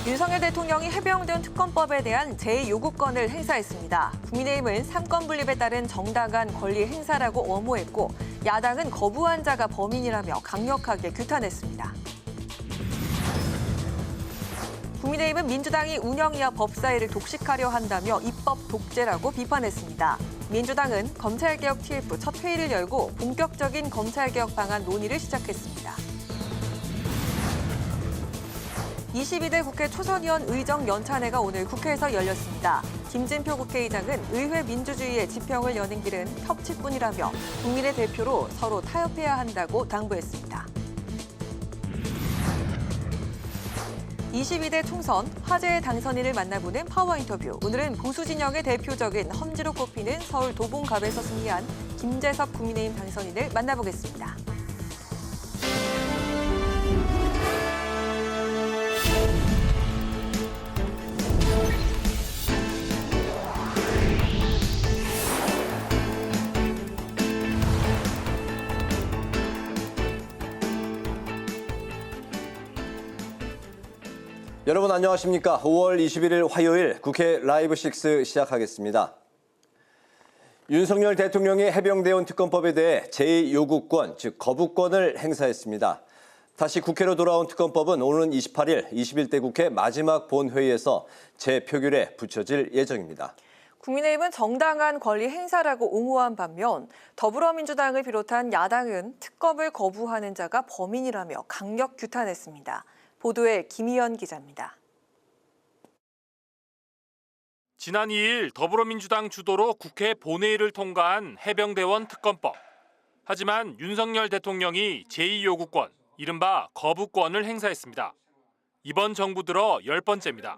윤석열 대통령이 해병대원 특검법에 대한 제2요구권을 행사했습니다. 국민의힘은 3권 분립에 따른 정당한 권리 행사라고 엄호했고 야당은 거부한 자가 범인이라며 강력하게 규탄했습니다. 국민의힘은 민주당이 운영이야 법사위를 독식하려 한다며 입법 독재라고 비판했습니다. 민주당은 검찰개혁 TF 첫 회의를 열고 본격적인 검찰개혁 방안 논의를 시작했습니다. 22대 국회 초선의원 의정 연찬회가 오늘 국회에서 열렸습니다. 김진표 국회의장은 의회 민주주의의 지평을 여는 길은 협치뿐이라며 국민의 대표로 서로 타협해야 한다고 당부했습니다. 22대 총선 화제의 당선인을 만나보는 파워 인터뷰. 오늘은 보수 진영의 대표적인 험지로 꼽히는 서울 도봉갑에서 승리한 김재섭 국민의힘 당선인을 만나보겠습니다. 여러분 안녕하십니까? 5월 21일 화요일 국회 라이브 6 시작하겠습니다. 윤석열 대통령이 해병대원 특검법에 대해 제2요구권, 즉 거부권을 행사했습니다. 다시 국회로 돌아온 특검법은 오는 28일 21대 국회 마지막 본회의에서 재표결에 붙여질 예정입니다. 국민의힘은 정당한 권리 행사라고 옹호한 반면 더불어민주당을 비롯한 야당은 특검을 거부하는 자가 범인이라며 강력 규탄했습니다. 보도에 김희연 기자입니다. 지난 2일 더불어민주당 주도로 국회 본회의를 통과한 해병대원 특검법. 하지만 윤석열 대통령이 제2요구권, 이른바 거부권을 행사했습니다. 이번 정부 들어 10번째입니다.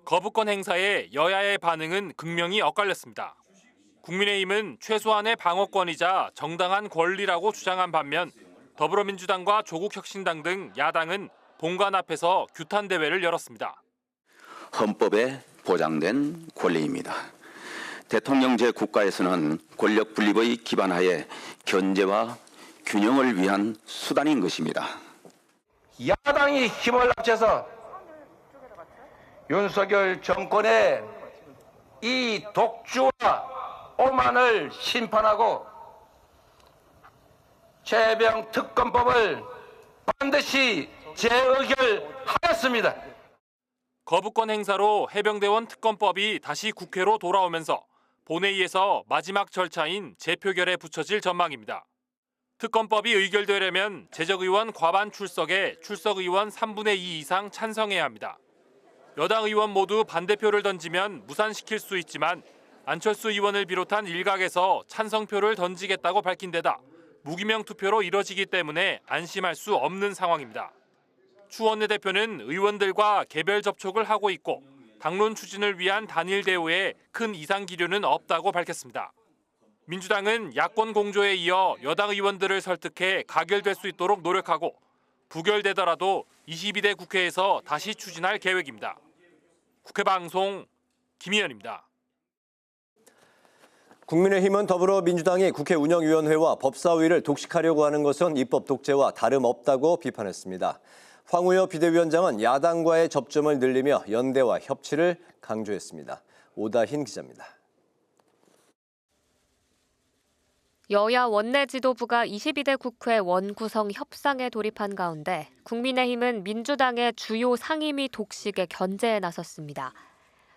거부권 행사에 여야의 반응은 극명히 엇갈렸습니다. 국민의힘은 최소한의 방어권이자 정당한 권리라고 주장한 반면 더불어민주당과 조국혁신당 등 야당은 본관 앞에서 규탄 대회를 열었습니다. 헌법에 보장된 권리입니다. 대통령제 국가에서는 권력 분립의 기반하에 견제와 균형을 위한 수단인 것입니다. 야당이 힘을 합쳐서 윤석열 정권의 이 독주와 오만을 심판하고 해병 특검법을 반드시 재의결하였습니다. 거부권 행사로 해병대원 특검법이 다시 국회로 돌아오면서 본회의에서 마지막 절차인 재표결에 붙여질 전망입니다. 특검법이 의결되려면 재적의원 과반 출석에 출석의원 3분의 2 이상 찬성해야 합니다. 여당 의원 모두 반대표를 던지면 무산시킬 수 있지만 안철수 의원을 비롯한 일각에서 찬성표를 던지겠다고 밝힌 데다 무기명 투표로 이뤄지기 때문에 안심할 수 없는 상황입니다. 추 원내대표는 의원들과 개별 접촉을 하고 있고 당론 추진을 위한 단일 대우에 큰 이상 기류는 없다고 밝혔습니다. 민주당은 야권 공조에 이어 여당 의원들을 설득해 가결될 수 있도록 노력하고 부결되더라도 22대 국회에서 다시 추진할 계획입니다. 국회방송 김희연입니다. 국민의힘은 더불어민주당이 국회 운영위원회와 법사위를 독식하려고 하는 것은 입법 독재와 다름없다고 비판했습니다. 황우여 비대위원장은 야당과의 접점을 늘리며 연대와 협치를 강조했습니다. 오다힌 기자입니다. 여야 원내 지도부가 22대 국회 원구성 협상에 돌입한 가운데 국민의힘은 민주당의 주요 상임위 독식에 견제에 나섰습니다.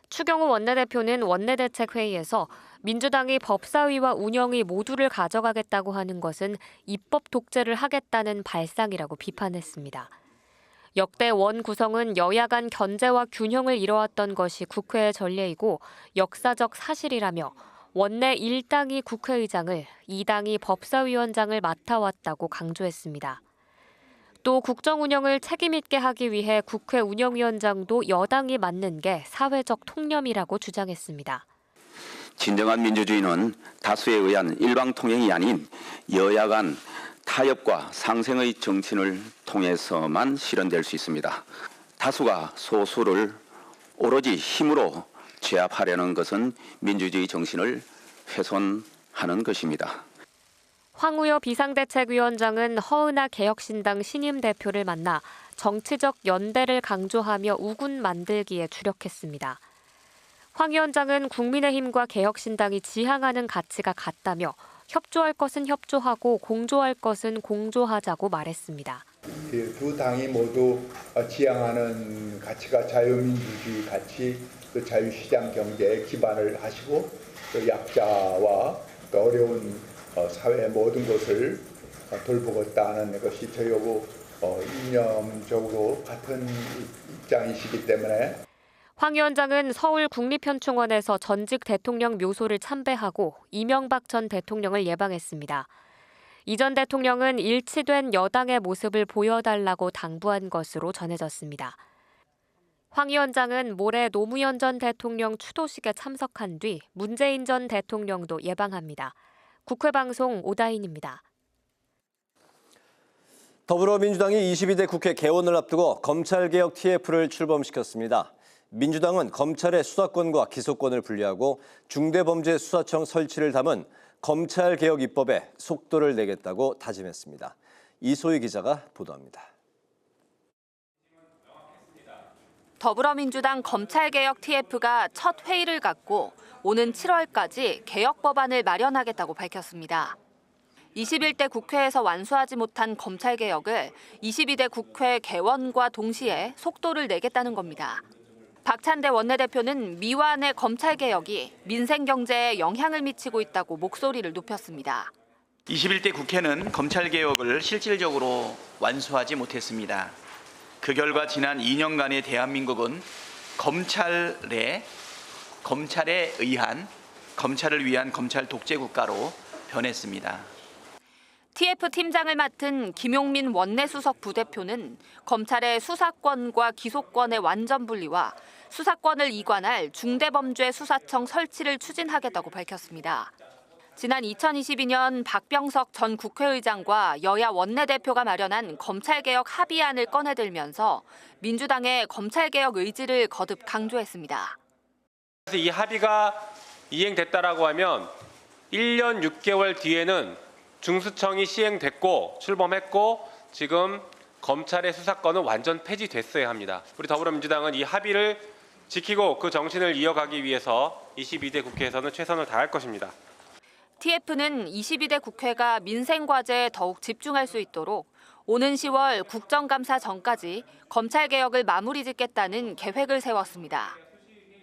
추경호 원내대표는 원내대책회의에서 민주당이 법사위와 운영위 모두를 가져가겠다고 하는 것은 입법 독재를 하겠다는 발상이라고 비판했습니다. 역대 원 구성은 여야 간 견제와 균형을 이뤄왔던 것이 국회의 전례이고 역사적 사실이라며 원내 1당이 국회의장을, 2당이 법사위원장을 맡아왔다고 강조했습니다. 또 국정 운영을 책임 있게 하기 위해 국회 운영위원장도 여당이 맡는 게 사회적 통념이라고 주장했습니다. 진정한 민주주의는 다수에 의한 일방통행이 아닌 여야 간 타협과 상생의 정신을 통해서만 실현될 수 있습니다. 다수가 소수를 오로지 힘으로 제압하려는 것은 민주주의 정신을 훼손하는 것입니다. 황우여 비상대책위원장은 허은하 개혁신당 신임 대표를 만나 정치적 연대를 강조하며 우군 만들기에 주력했습니다. 황 위원장은 국민의힘과 개혁신당이 지향하는 가치가 같다며 협조할 것은 협조하고 공조할 것은 공조하자고 말했습니다. 두 당이 모두 지향하는 가치가 자유민주주의 가치, 또 자유시장 경제에 기반을 하시고 또 약자와 또 어려운 사회의 모든 것을 돌보겠다는 것이 저희하고 이념적으로 같은 입장이시기 때문에 황 위원장은 서울 국립현충원에서 전직 대통령 묘소를 참배하고 이명박 전 대통령을 예방했습니다. 이 전 대통령은 일치된 여당의 모습을 보여달라고 당부한 것으로 전해졌습니다. 황 위원장은 모레 노무현 전 대통령 추도식에 참석한 뒤 문재인 전 대통령도 예방합니다. 국회방송 오다인입니다. 더불어민주당이 22대 국회 개원을 앞두고 검찰개혁 TF를 출범시켰습니다. 민주당은 검찰의 수사권과 기소권을 분리하고 중대범죄수사청 설치를 담은 검찰개혁 입법에 속도를 내겠다고 다짐했습니다. 이소희 기자가 보도합니다. 더불어민주당 검찰개혁 TF가 첫 회의를 갖고 오는 7월까지 개혁 법안을 마련하겠다고 밝혔습니다. 21대 국회에서 완수하지 못한 검찰개혁을 22대 국회 개원과 동시에 속도를 내겠다는 겁니다. 박찬대 원내대표는 미완의 검찰개혁이 민생경제에 영향을 미치고 있다고 목소리를 높였습니다. 21대 국회는 검찰개혁을 실질적으로 완수하지 못했습니다. 그 결과 지난 2년간의 대한민국은 검찰에 의한 검찰을 위한 검찰 독재 국가로 변했습니다. TF 팀장을 맡은 김용민 원내수석 부대표는 검찰의 수사권과 기소권의 완전 분리와 수사권을 이관할 중대범죄수사청 설치를 추진하겠다고 밝혔습니다. 지난 2022년 박병석 전 국회의장과 여야 원내대표가 마련한 검찰개혁 합의안을 꺼내들면서 민주당의 검찰개혁 의지를 거듭 강조했습니다. 이 합의가 이행됐다라고 하면 1년 6개월 뒤에는 중수청이 시행됐고 출범했고 지금 검찰의 수사권은 완전 폐지됐어야 합니다. 우리 더불어민주당은 이 합의를 지키고 그 정신을 이어가기 위해서 22대 국회에서는 최선을 다할 것입니다. TF는 22대 국회가 민생과제에 더욱 집중할 수 있도록 오는 10월 국정감사 전까지 검찰개혁을 마무리 짓겠다는 계획을 세웠습니다.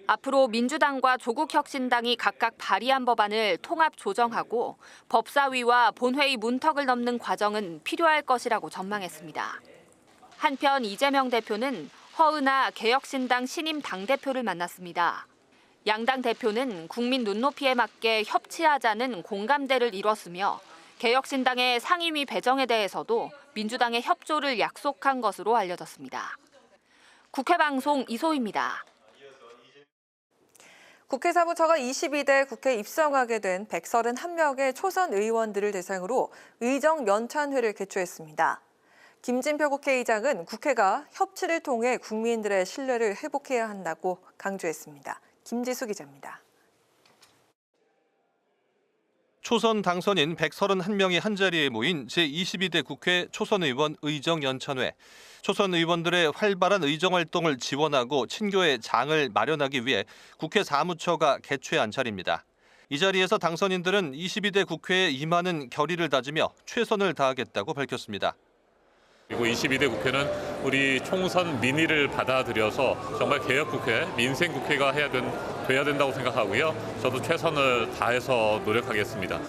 앞으로 민주당과 조국혁신당이 각각 발의한 법안을 통합 조정하고 법사위와 본회의 문턱을 넘는 과정은 필요할 것이라고 전망했습니다. 한편 이재명 대표는 허은하 개혁신당 신임 당대표를 만났습니다. 양당 대표는 국민 눈높이에 맞게 협치하자는 공감대를 이뤘으며 개혁신당의 상임위 배정에 대해서도 민주당의 협조를 약속한 것으로 알려졌습니다. 국회방송 이소희입니다. 국회 사무처가 22대 국회 입성하게 된 131명의 초선 의원들을 대상으로 의정 연찬회를 개최했습니다. 김진표 국회의장은 국회가 협치를 통해 국민들의 신뢰를 회복해야 한다고 강조했습니다. 김지수 기자입니다. 초선 당선인 131명이 한자리에 모인 제22대 국회 초선의원 의정연찬회. 초선 의원들의 활발한 의정활동을 지원하고 친교의 장을 마련하기 위해 국회 사무처가 개최한 자리입니다. 이 자리에서 당선인들은 22대 국회에 임하는 결의를 다지며 최선을 다하겠다고 밝혔습니다. 그리고 22대 국회는 우리 총선 민의를 받아들여서 정말 개혁국회, 민생국회가 돼야 된다고 생각하고요. 저도 최선을 다해서 노력하겠습니다.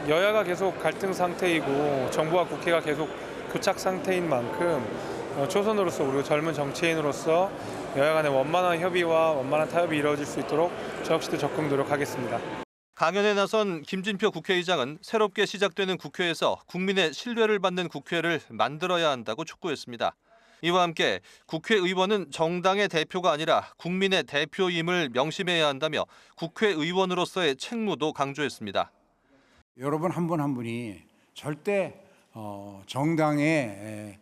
여야가 계속 갈등 상태이고 정부와 국회가 계속 교착 상태인 만큼 초선으로서 그리고 젊은 정치인으로서 여야 간의 원만한 협의와 원만한 타협이 이루어질 수 있도록 저 역시도 적극 노력하겠습니다. 강연에 나선 김진표 국회의장은 새롭게 시작되는 국회에서 국민의 신뢰를 받는 국회를 만들어야 한다고 촉구했습니다. 이와 함께 국회의원은 정당의 대표가 아니라 국민의 대표임을 명심해야 한다며 국회의원으로서의 책무도 강조했습니다. 여러분 한 분 한 분이 절대 정당의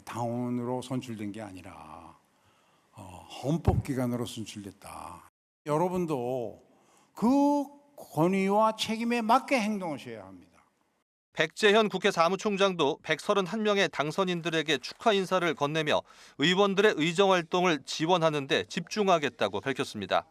당원으로 선출된 게 아니라 헌법기관으로 선출됐다. 여러분도 그 권위와 책임에 맞게 행동하셔야 합니다. 백재현 국회 사무총장도 131명의 당선인들에게 축하 인사를 건네며 의원들의 의정 활동을 지원하는 데 집중하겠다고 밝혔습니다.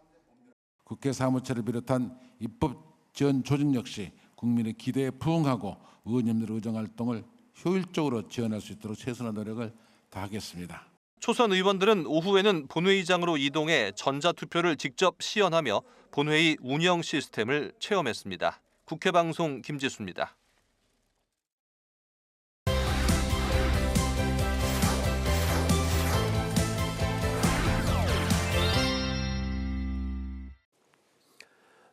국회 사무처를 비롯한 입법 지원 조직 역시 국민의 기대에 부응하고 의원님들의 의정 활동을 효율적으로 지원할 수 있도록 최선의 노력을 다하겠습니다. 초선 의원들은 오후에는 본회의장으로 이동해 전자투표를 직접 시연하며 본회의 운영 시스템을 체험했습니다. 국회방송 김지수입니다.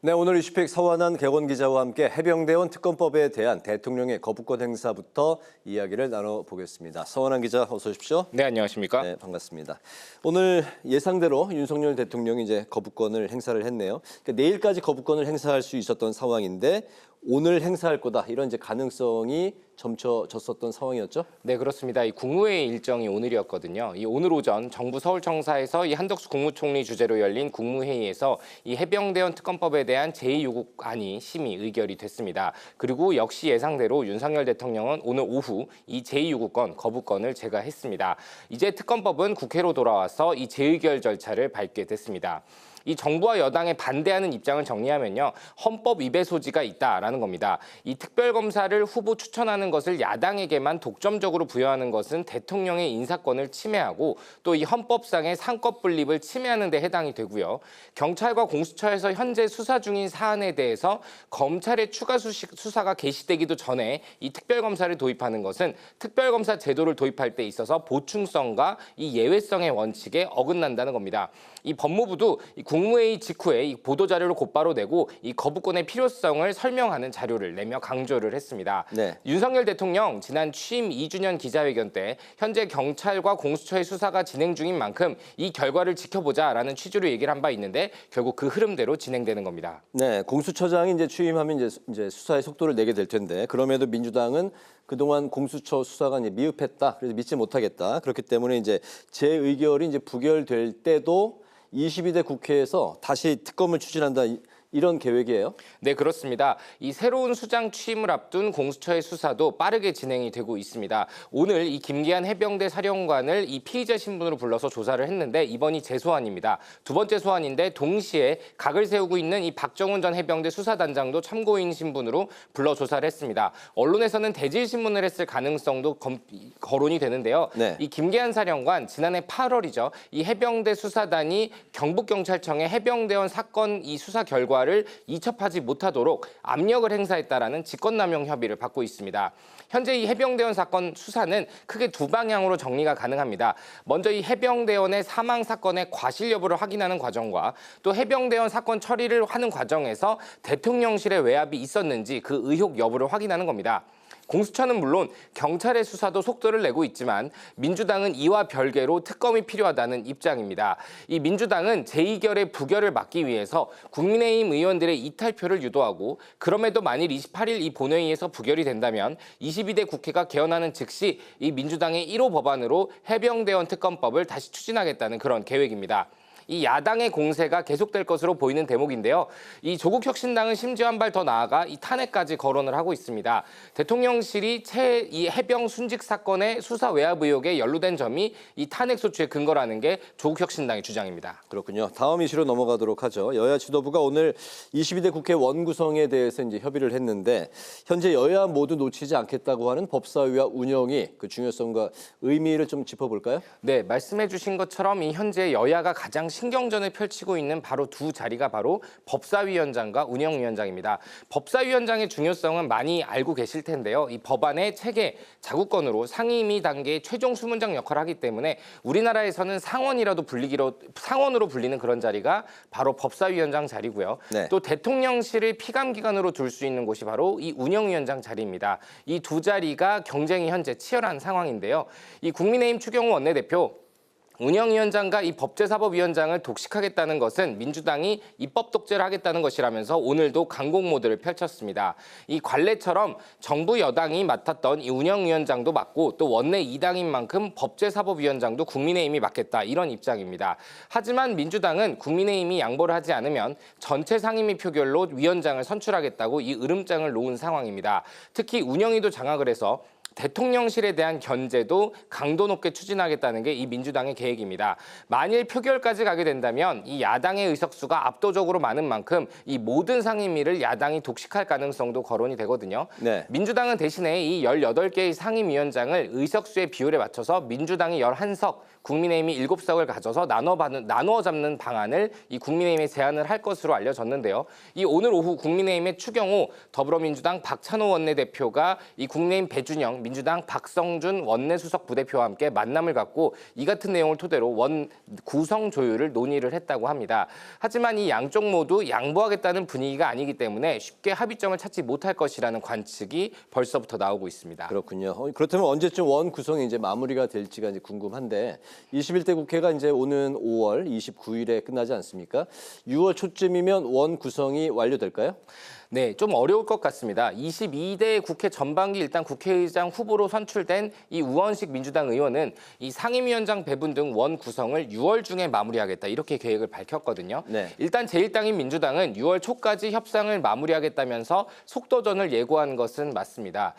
네, 오늘 이슈픽 서완한 객원 기자와 함께 해병대원 특검법에 대한 대통령의 거부권 행사부터 이야기를 나눠보겠습니다. 서완한 기자 어서 오십시오. 네, 안녕하십니까? 네, 반갑습니다. 오늘 예상대로 윤석열 대통령이 이제 거부권을 행사를 했네요. 그러니까 내일까지 거부권을 행사할 수 있었던 상황인데 오늘 행사할 거다 이런 이제 가능성이 점쳐졌었던 상황이었죠? 네, 그렇습니다. 이 국무회의 일정이 오늘이었거든요. 이 오늘 오전 정부 서울청사에서 이 한덕수 국무총리 주재로 열린 국무회의에서 이 해병대원 특검법에 대한 제2요구안이 심의 의결이 됐습니다. 그리고 역시 예상대로 윤석열 대통령은 오늘 오후 이 제2요구권 거부권을 제거했습니다. 이제 특검법은 국회로 돌아와서 이 재의결 절차를 밟게 됐습니다. 이 정부와 여당에 반대하는 입장을 정리하면요. 헌법 위배 소지가 있다라는 겁니다. 이 특별검사를 후보 추천하는 것을 야당에게만 독점적으로 부여하는 것은 대통령의 인사권을 침해하고 또 이 헌법상의 상권 분립을 침해하는 데 해당이 되고요. 경찰과 공수처에서 현재 수사 중인 사안에 대해서 검찰의 추가 수사가 개시되기도 전에 이 특별검사를 도입하는 것은 특별검사 제도를 도입할 때 있어서 보충성과 이 예외성의 원칙에 어긋난다는 겁니다. 이 법무부도 이 국무회의 직후에 이 보도자료를 곧바로 내고 이 거부권의 필요성을 설명하는 자료를 내며 강조를 했습니다. 네. 윤석열 대통령 지난 취임 2주년 기자회견 때 현재 경찰과 공수처의 수사가 진행 중인 만큼 이 결과를 지켜보자라는 취지로 얘기를 한 바 있는데 결국 그 흐름대로 진행되는 겁니다. 네, 공수처장이 이제 취임하면 이제 수사의 속도를 내게 될 텐데 그럼에도 민주당은 그동안 공수처 수사가 이제 미흡했다. 그래서 믿지 못하겠다. 그렇기 때문에 이제 재의결이 이제 부결될 때도 22대 국회에서 다시 특검을 추진한다. 이런 계획이에요? 네, 그렇습니다. 이 새로운 수장 취임을 앞둔 공수처의 수사도 빠르게 진행이 되고 있습니다. 오늘 이 김기한 해병대 사령관을 이 피의자 신분으로 불러서 조사를 했는데 이번이 재소환입니다. 두 번째 소환인데 동시에 각을 세우고 있는 이 박정훈 전 해병대 수사단장도 참고인 신분으로 불러 조사를 했습니다. 언론에서는 대질 신문을 했을 가능성도 거론이 되는데요. 네. 이 김기한 사령관 지난해 8월이죠. 이 해병대 수사단이 경북경찰청의 해병대원 사건 이 수사 결과를 이첩하지 못하도록 압력을 행사했다라는 직권남용 혐의를 받고 있습니다. 현재 이 해병대원 사건 수사는 크게 두 방향으로 정리가 가능합니다. 먼저 이 해병대원의 사망 사건의 과실 여부를 확인하는 과정과 또 해병대원 사건 처리를 하는 과정에서 대통령실의 외압이 있었는지 그 의혹 여부를 확인하는 겁니다. 공수처는 물론 경찰의 수사도 속도를 내고 있지만 민주당은 이와 별개로 특검이 필요하다는 입장입니다. 이 민주당은 제2결의 부결을 막기 위해서 국민의힘 의원들의 이탈표를 유도하고 그럼에도 만일 28일 이 본회의에서 부결이 된다면 22대 국회가 개헌하는 즉시 이 민주당의 1호 법안으로 해병대원 특검법을 다시 추진하겠다는 그런 계획입니다. 이 야당의 공세가 계속될 것으로 보이는 대목인데요. 이 조국혁신당은 심지어 한 발 더 나아가 이 탄핵까지 거론을 하고 있습니다. 대통령실이 이 해병 순직 사건의 수사 외압 의혹에 연루된 점이 이 탄핵 소추의 근거라는 게 조국혁신당의 주장입니다. 그렇군요. 다음 이슈로 넘어가도록 하죠. 여야 지도부가 오늘 22대 국회 원구성에 대해서 이제 협의를 했는데 현재 여야 모두 놓치지 않겠다고 하는 법사위와 운영이 그 중요성과 의미를 좀 짚어볼까요? 네, 말씀해주신 것처럼 이 현재 여야가 가장 신경전을 펼치고 있는 바로 두 자리가 바로 법사위원장과 운영위원장입니다. 법사위원장의 중요성은 많이 알고 계실 텐데요. 이 법안의 체계, 자구권으로 상임위 단계의 최종 수문장 역할을 하기 때문에 우리나라에서는 상원으로 불리는 그런 자리가 바로 법사위원장 자리고요. 네. 또 대통령실을 피감기관으로 둘 수 있는 곳이 바로 이 운영위원장 자리입니다. 이 두 자리가 경쟁이 현재 치열한 상황인데요. 이 국민의힘 추경호 원내대표 운영위원장과 이 법제사법위원장을 독식하겠다는 것은 민주당이 입법 독재를 하겠다는 것이라면서 오늘도 강공 모드를 펼쳤습니다. 이 관례처럼 정부 여당이 맡았던 이 운영위원장도 맡고 또 원내 2당인 만큼 법제사법위원장도 국민의힘이 맡겠다 이런 입장입니다. 하지만 민주당은 국민의힘이 양보를 하지 않으면 전체 상임위 표결로 위원장을 선출하겠다고 이 으름장을 놓은 상황입니다. 특히 운영위도 장악을 해서 대통령실에 대한 견제도 강도 높게 추진하겠다는 게 이 민주당의 계획입니다. 만일 표결까지 가게 된다면 이 야당의 의석수가 압도적으로 많은 만큼 이 모든 상임위를 야당이 독식할 가능성도 거론이 되거든요. 네. 민주당은 대신에 이 18개의 상임위원장을 의석수의 비율에 맞춰서 민주당이 11석, 국민의힘이 7석을 가져서 나누어 잡는 방안을 이 국민의힘에 제안을 할 것으로 알려졌는데요. 이 오늘 오후 국민의힘의 추경호, 더불어민주당 박찬호 원내대표가 이 국민의힘 배준영, 민주당 박성준 원내수석 부대표와 함께 만남을 갖고 이 같은 내용을 토대로 구성 조율을 논의를 했다고 합니다. 하지만 이 양쪽 모두 양보하겠다는 분위기가 아니기 때문에 쉽게 합의점을 찾지 못할 것이라는 관측이 벌써부터 나오고 있습니다. 그렇군요. 그렇다면 언제쯤 원 구성이 이제 마무리가 될지가 이제 궁금한데 21대 국회가 이제 오는 5월 29일에 끝나지 않습니까? 6월 초쯤이면 원 구성이 완료될까요? 네, 좀 어려울 것 같습니다. 22대 국회 전반기 일단 국회의장 후보로 선출된 이 우원식 민주당 의원은 이 상임위원장 배분 등 원 구성을 6월 중에 마무리하겠다 이렇게 계획을 밝혔거든요. 네. 일단 제1당인 민주당은 6월 초까지 협상을 마무리하겠다면서 속도전을 예고한 것은 맞습니다.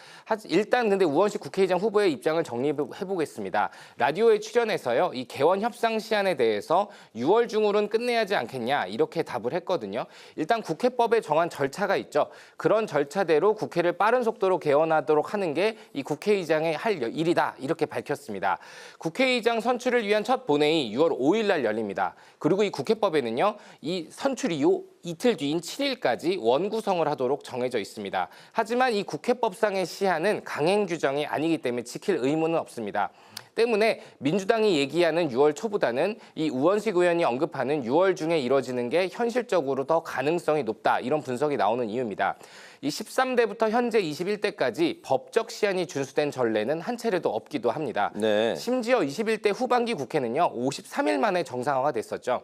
일단 근데 우원식 국회의장 후보의 입장을 정리해보겠습니다. 라디오에 출연해서요, 이 개원 협상 시한에 대해서 6월 중으로는 끝내야 하지 않겠냐 이렇게 답을 했거든요. 일단 국회법에 정한 절차가 있죠. 그런 절차대로 국회를 빠른 속도로 개원하도록 하는 게 이 국회의장의 할 일이다 이렇게 밝혔습니다. 국회의장 선출을 위한 첫 본회의 6월 5일 날 열립니다. 그리고 이 국회법에는요, 이 선출 이후 이틀 뒤인 7일까지 원구성을 하도록 정해져 있습니다. 하지만 이 국회법상의 시한은 강행 규정이 아니기 때문에 지킬 의무는 없습니다. 때문에 민주당이 얘기하는 6월 초보다는 이 우원식 의원이 언급하는 6월 중에 이뤄지는 게 현실적으로 더 가능성이 높다 이런 분석이 나오는 이유입니다. 이 13대부터 현재 21대까지 법적 시한이 준수된 전례는 한 차례도 없기도 합니다. 네. 심지어 21대 후반기 국회는요 53일 만에 정상화가 됐었죠.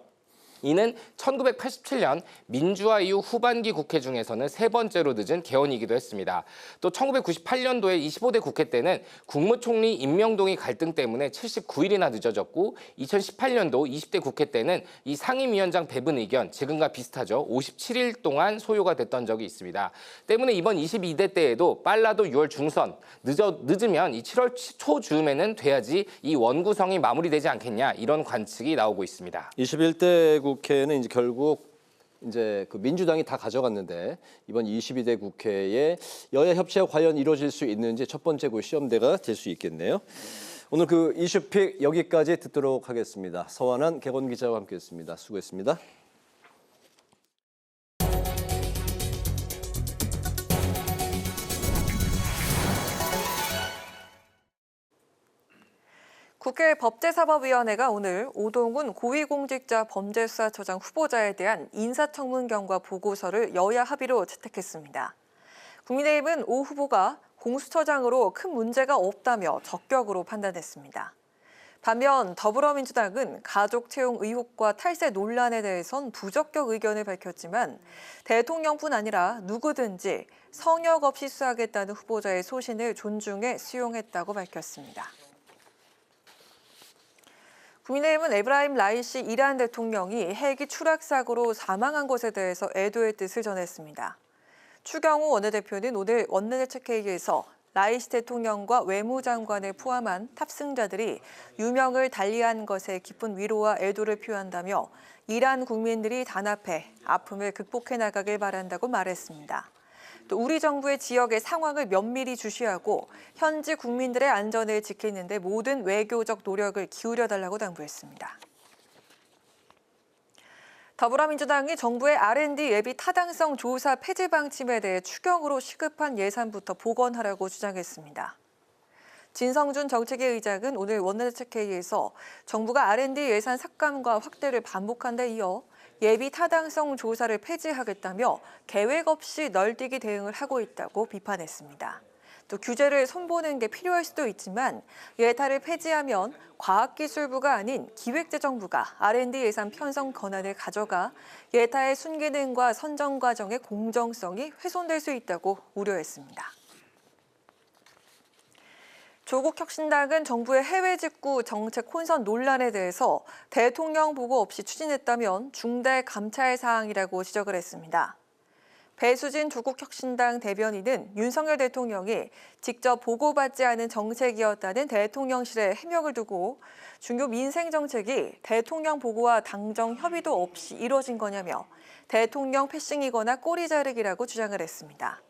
이는 1987년 민주화 이후 후반기 국회 중에서는 세 번째로 늦은 개원이기도 했습니다. 또 1998년도에 25대 국회 때는 국무총리 임명동의 갈등 때문에 79일이나 늦어졌고 2018년도 20대 국회 때는 이 상임위원장 배분 의견 지금과 비슷하죠. 57일 동안 소요가 됐던 적이 있습니다. 때문에 이번 22대 때에도 빨라도 6월 중선, 늦으면 이 7월 초쯤에는 돼야지 이 원구성이 마무리되지 않겠냐 이런 관측이 나오고 있습니다. 21대 국회는 이제 결국 이제 그 민주당이 다 가져갔는데 이번 22대 국회에 여야 협치가 과연 이루어질 수 있는지 첫 번째 그 시험대가 될 수 있겠네요. 오늘 그 이슈픽 여기까지 듣도록 하겠습니다. 서완한 개건 기자와 함께했습니다. 수고했습니다. 국회 법제사법위원회가 오늘 오동훈 고위공직자 범죄수사처장 후보자에 대한 인사청문 경과 보고서를 여야 합의로 채택했습니다. 국민의힘은 오 후보가 공수처장으로 큰 문제가 없다며 적격으로 판단했습니다. 반면 더불어민주당은 가족 채용 의혹과 탈세 논란에 대해선 부적격 의견을 밝혔지만 대통령뿐 아니라 누구든지 성역 없이 수사하겠다는 후보자의 소신을 존중해 수용했다고 밝혔습니다. 국민의힘은 에브라임 라이시 이란 대통령이 헬기 추락 사고로 사망한 것에 대해서 애도의 뜻을 전했습니다. 추경호 원내대표는 오늘 원내대책회의에서 라이시 대통령과 외무장관을 포함한 탑승자들이 유명을 달리한 것에 깊은 위로와 애도를 표한다며 이란 국민들이 단합해 아픔을 극복해 나가길 바란다고 말했습니다. 또 우리 정부의 지역의 상황을 면밀히 주시하고 현지 국민들의 안전을 지키는 데 모든 외교적 노력을 기울여달라고 당부했습니다. 더불어민주당이 정부의 R&D 예비 타당성 조사 폐지 방침에 대해 추경으로 시급한 예산부터 복원하라고 주장했습니다. 진성준 정책위 의장은 오늘 원내대책회의에서 정부가 R&D 예산 삭감과 확대를 반복한 데 이어 예비 타당성 조사를 폐지하겠다며 계획 없이 널뛰기 대응을 하고 있다고 비판했습니다. 또 규제를 손보는 게 필요할 수도 있지만 예타를 폐지하면 과학기술부가 아닌 기획재정부가 R&D 예산 편성 권한을 가져가 예타의 순기능과 선정 과정의 공정성이 훼손될 수 있다고 우려했습니다. 조국 혁신당은 정부의 해외 직구 정책 혼선 논란에 대해서 대통령 보고 없이 추진했다면 중대 감찰 사항이라고 지적을 했습니다. 배수진 조국 혁신당 대변인은 윤석열 대통령이 직접 보고받지 않은 정책이었다는 대통령실의 해명을 두고 중요 민생 정책이 대통령 보고와 당정 협의도 없이 이뤄진 거냐며 대통령 패싱이거나 꼬리 자르기라고 주장을 했습니다.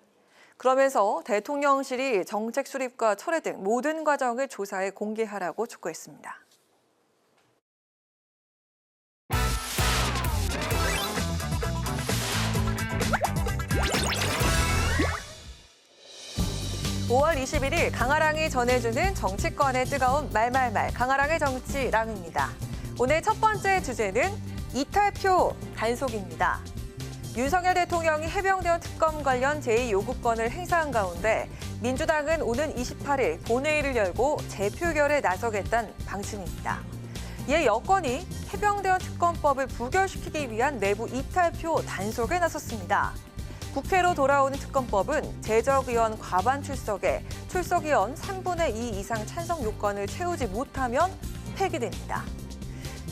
그러면서 대통령실이 정책 수립과 철회 등 모든 과정을 조사해 공개하라고 촉구했습니다. (5월 21일) 강아랑이 전해주는 정치권의 뜨거운 말말말 강아랑의 정치랑입니다. 오늘 첫 번째 주제는 이탈표 단속입니다. 윤석열 대통령이 해병대원 특검 관련 제2요구권을 행사한 가운데 민주당은 오는 28일 본회의를 열고 재표결에 나서겠다는 방침입니다. 이에 여권이 해병대원 특검법을 부결시키기 위한 내부 이탈표 단속에 나섰습니다. 국회로 돌아오는 특검법은 재적의원 과반 출석에 출석의원 3분의 2 이상 찬성 요건을 채우지 못하면 폐기됩니다.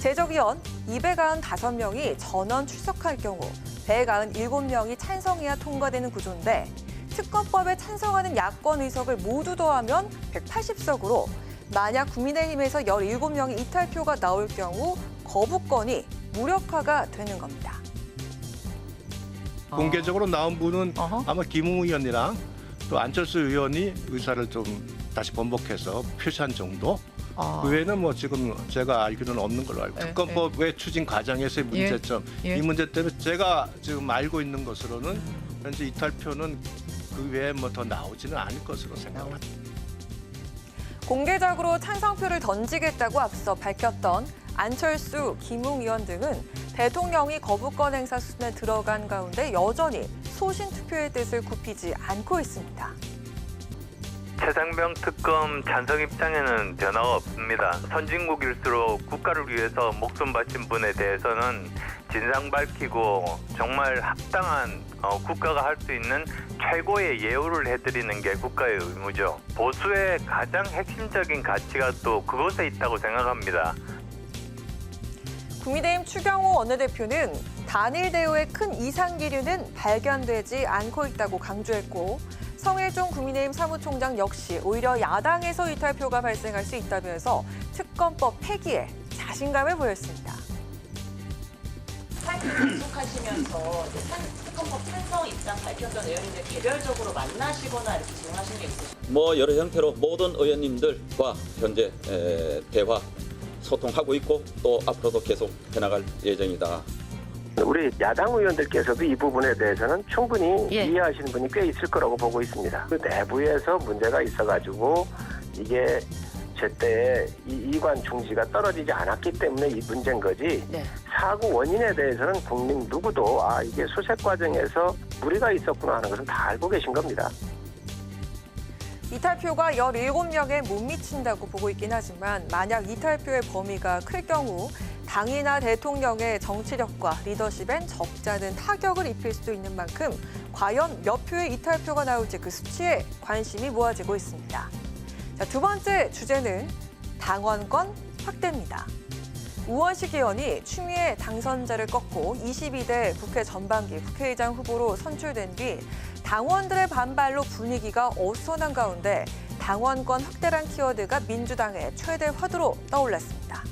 재적의원 295명이 전원 출석할 경우 197명이 찬성해야 통과되는 구조인데 특검법에 찬성하는 야권 의석을 모두 더하면 180석으로 만약 국민의힘에서 17명의 이탈표가 나올 경우 거부권이 무력화가 되는 겁니다. 공개적으로 나온 분은 아마 김웅 의원이랑 또 안철수 의원이 의사를 좀 다시 번복해서 표시한 정도. 그 외에는 뭐 지금 제가 알기로는 없는 걸로 알고 특검법의 추진 과정에서의 문제점 이 문제 때문에 제가 지금 알고 있는 것으로는 현재 이탈표는 그 외에 뭐 더 나오지는 않을 것으로 생각합니다. 공개적으로 찬성표를 던지겠다고 앞서 밝혔던 안철수, 김웅 의원 등은 대통령이 거부권 행사 수순에 들어간 가운데 여전히 소신 투표의 뜻을 굽히지 않고 있습니다. 최상병 특검 찬성 입장에는 변화가 없습니다. 선진국일수록 국가를 위해서 목숨 바친 분에 대해서는 진상 밝히고 정말 합당한 국가가 할 수 있는 최고의 예우를 해드리는 게 국가의 의무죠. 보수의 가장 핵심적인 가치가 또 그곳에 있다고 생각합니다. 국민의힘 추경호 원내대표는 단일 대우의 큰 이상 기류는 발견되지 않고 있다고 강조했고 성일종 국민의힘 사무총장 역시 오히려 야당에서 이탈표가 발생할 수 있다면서 특검법 폐기에 자신감을 보였습니다. 계속하시면서 특검법 찬성 입장 밝혔던 의원님들 개별적으로 만나시거나 이렇게 진행하신 게 있으신가요? 뭐 여러 형태로 모든 의원님들과 현재 대화 소통하고 있고 또 앞으로도 계속 해나갈 예정이다. 우리 야당 의원들께서도 이 부분에 대해서는 충분히 이해하시는 분이 꽤 있을 거라고 보고 있습니다. 그 내부에서 문제가 있어가지고 이게 제때 이관 중지가 떨어지지 않았기 때문에 이 문제인 거지 사고 원인에 대해서는 국민 누구도 이게 수색 과정에서 무리가 있었구나 하는 것은 다 알고 계신 겁니다. 이탈표가 17명에 못 미친다고 보고 있긴 하지만 만약 이탈표의 범위가 클 경우 당이나 대통령의 정치력과 리더십엔 적잖은 타격을 입힐 수도 있는 만큼 과연 몇 표의 이탈표가 나올지 그 수치에 관심이 모아지고 있습니다. 자, 두 번째 주제는 당원권 확대입니다. 우원식 의원이 추미애 당선자를 꺾고 22대 국회 전반기 국회의장 후보로 선출된 뒤 당원들의 반발로 분위기가 어수선한 가운데 당원권 확대란 키워드가 민주당의 최대 화두로 떠올랐습니다.